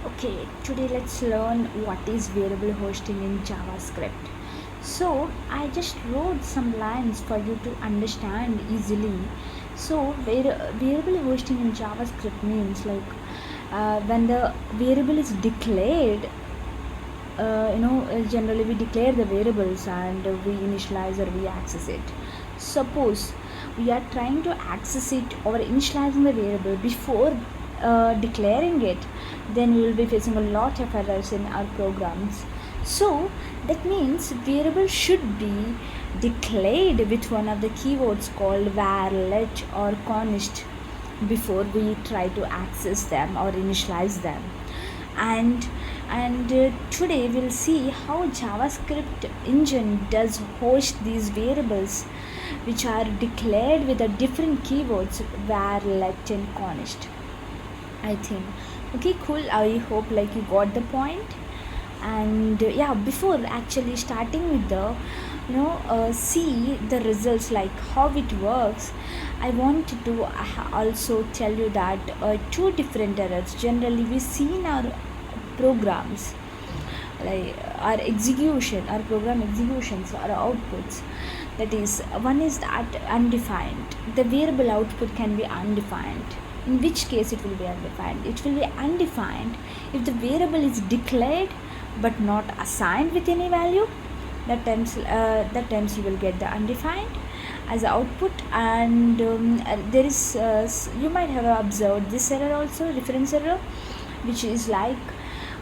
Okay, today let's learn what is variable hosting in JavaScript. So, I just wrote some lines for you to understand easily. So, variable hosting in JavaScript means when the variable is declared, generally we declare the variables and we initialize or we access it. Suppose we are trying to access it or initializing the variable before declaring it, then we will be facing a lot of errors in our programs. So that means variable should be declared with one of the keywords called var, let or const before we try to access them or initialize them. And today we'll see how JavaScript engine does host these variables which are declared with a different keywords var, let and const. I think okay, cool. I hope you got the point. And yeah, before actually starting with the see the results, like how it works, I want to also tell you that two different errors generally we see in our programs, like our program executions or outputs. That is, one is that undefined, the variable output can be undefined. In which case it will be undefined? It will be undefined if the variable is declared but not assigned with any value. That times you will get the undefined as output. And there is you might have observed this error also, reference error, which is you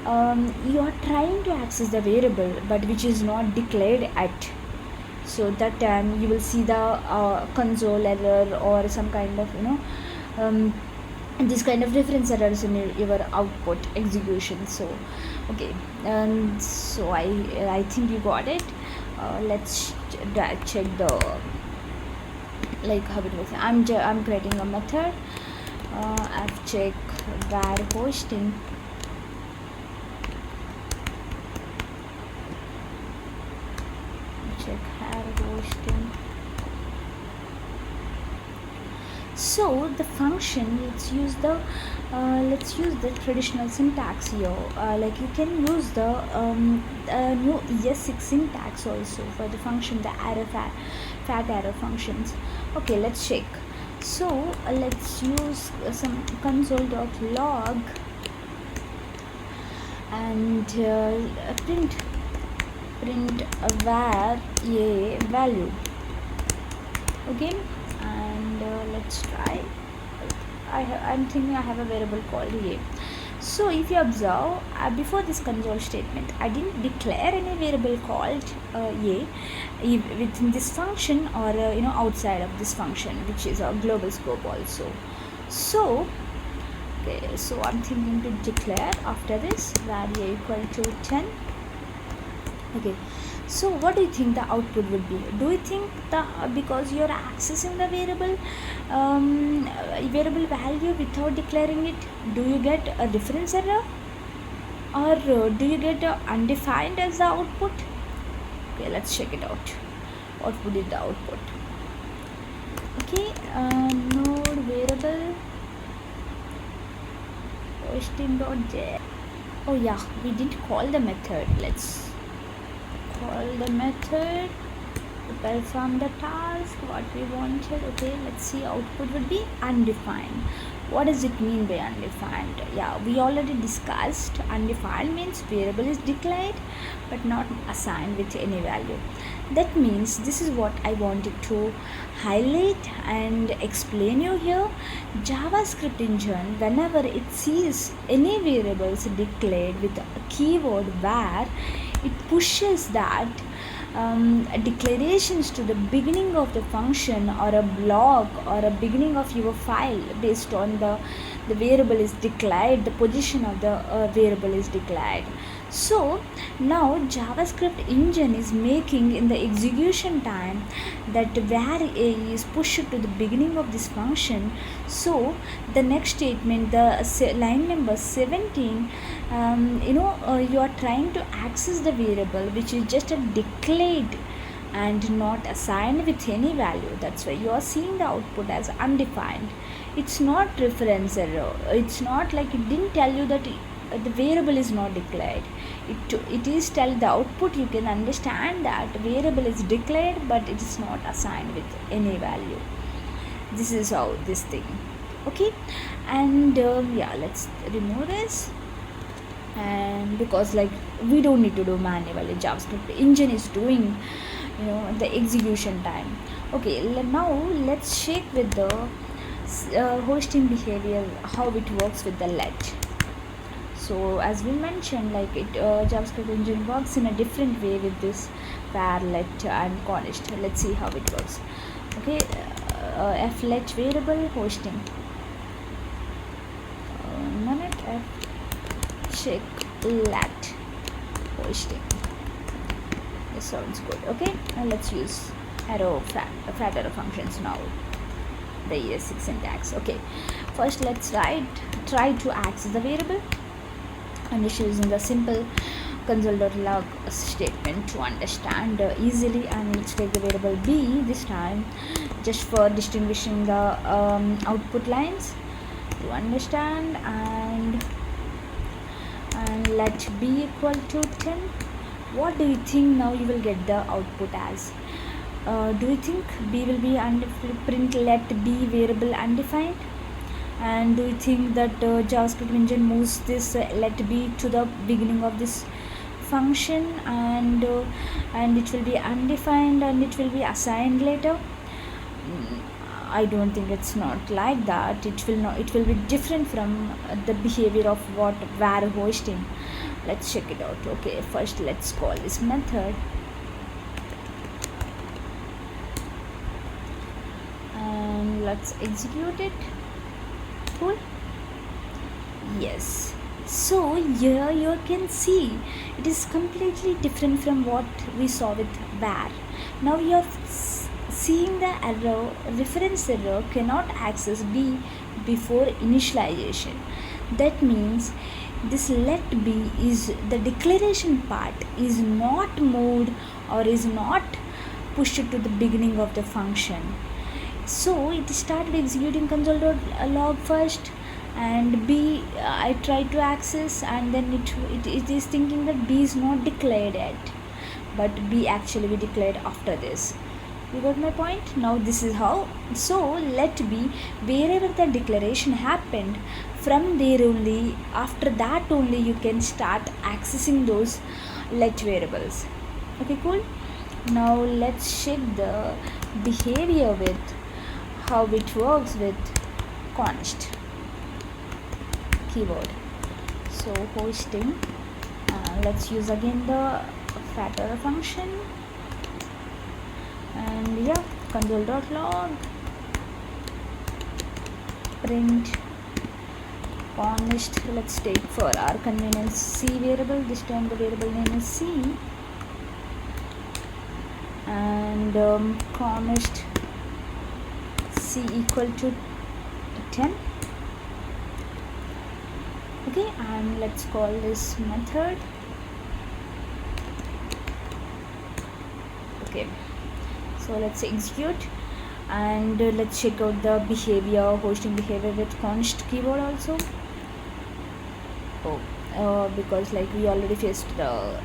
are trying to access the variable but which is not declared at. So that time you will see the console error or some kind of this kind of reference errors in your output execution. So okay, and so I think you got it. Let's check the how it works. I'm creating a method. I've checked var hosting. Check var hosting. So the function, let's use the traditional syntax here. You can use the new ES6 syntax also for the function, the arrow fat arrow functions. Okay, let's check. So let's use some console.log and print a var a value. Okay, and let's try. I'm thinking I have a variable called a. So if you observe, before this console statement I didn't declare any variable called a within this function or outside of this function, which is a global scope also. So okay, so I'm thinking to declare after this var a equal to 10. Okay, so what do you think the output would be? Do you think because you're accessing the variable value without declaring it, do you get a reference error, or do you get undefined as the output? Okay, let's check it out. What would be the output? Okay, node variable hosting.j. Oh yeah, we didn't call the method. Let's call the method to perform the task what we wanted. Okay, let's see, output would be undefined. What does it mean by undefined? Yeah, we already discussed undefined means variable is declared but not assigned with any value. That means this is what I wanted to highlight and explain you here. JavaScript engine, whenever it sees any variables declared with a keyword var, it pushes that declarations to the beginning of the function or a block or a beginning of your file based on the variable is declared, the position of the variable is declared. So now JavaScript engine is making in the execution time that var a is pushed to the beginning of this function. So the next statement, the line number 17, you are trying to access the variable which is just a declared and not assigned with any value. That's why you are seeing the output as undefined. It's not reference error. It's not like it didn't tell you that the variable is not declared. It is tell the output. You can understand that variable is declared but it is not assigned with any value. This is how this thing. Okay, and yeah, let's remove this. And because like we don't need to do manually, JavaScript engine is doing the execution time. Okay, now let's check with the hosting behavior how it works with the let. So as we mentioned, like JavaScript engine works in a different way with this var, let and const. Let's see how it works. Okay, flet variable hosting, minute f check let hosting. This sounds good. Okay, now let's use arrow fat arrow functions now, the ES6 syntax. Okay, first let's try to access the variable, and this using the simple console.log statement to understand easily. And let's take the variable b this time, just for distinguishing the output lines to understand. And let b equal to 10. What do you think now you will get the output as? Do you think b will be print let b variable undefined? And do you think that JavaScript engine moves this let b to the beginning of this function, and it will be undefined and it will be assigned later? I don't think it's not like that. It will be different from the behavior of what var hosting. Let's check it out. Okay, first let's call this method, and let's execute it. Cool. Yes, so here you can see it is completely different from what we saw with var. Now you are seeing the error, reference error cannot access b before initialization. That means this let b is the declaration part is not moved or is not pushed to the beginning of the function. So it started executing console.log first, and b I tried to access, and then it is thinking that b is not declared yet, but b actually be declared after this. You got my point? Now this is how. So let b, wherever the declaration happened, from there only, after that only you can start accessing those let variables. Okay, cool. Now let's check the behavior with how it works with const keyword. So hosting, let's use again the fat arrow function, and yeah, console.log print const. Let's take for our convenience c variable. This time the variable name is c, and const c equal to 10. Okay, and let's call this method. Okay, so let's execute, and let's check out the behavior, hosting behavior with const keyword also. Because like we already faced the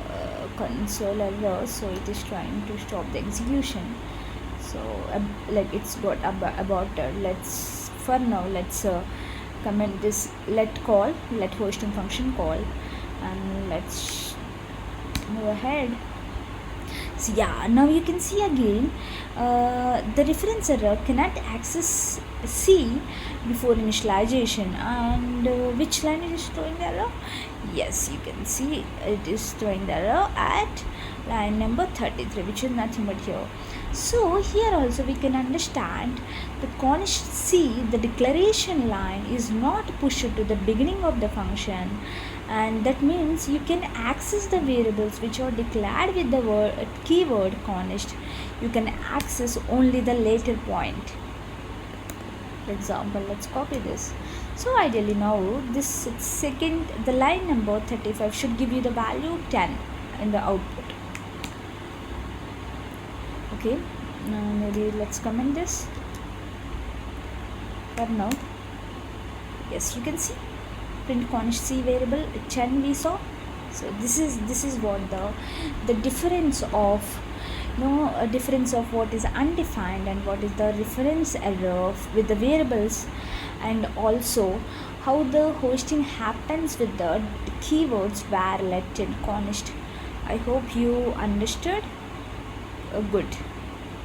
console error, so it is trying to stop the execution. So like it's got aborted. Let's for now let's comment this let hosting function call, and let's move ahead. So yeah, now you can see again the reference error cannot access c before initialization. And which line it is throwing the error? Yes, you can see it is throwing the error at line number 33, which is nothing but here. So here also we can understand the const c, the declaration line, is not pushed to the beginning of the function, and that means you can access the variables which are declared with the keyword const. You can access only the later point. For example, let's copy this. So ideally now this second, the line number 35 should give you the value 10 in the output. Okay, now maybe let's comment this for now. Yes, you can see print const c variable chen we saw. So this is what the difference of, a difference of what is undefined and what is the reference error with the variables, and also how the hosting happens with the keywords var, let, and const. I hope you understood. Good.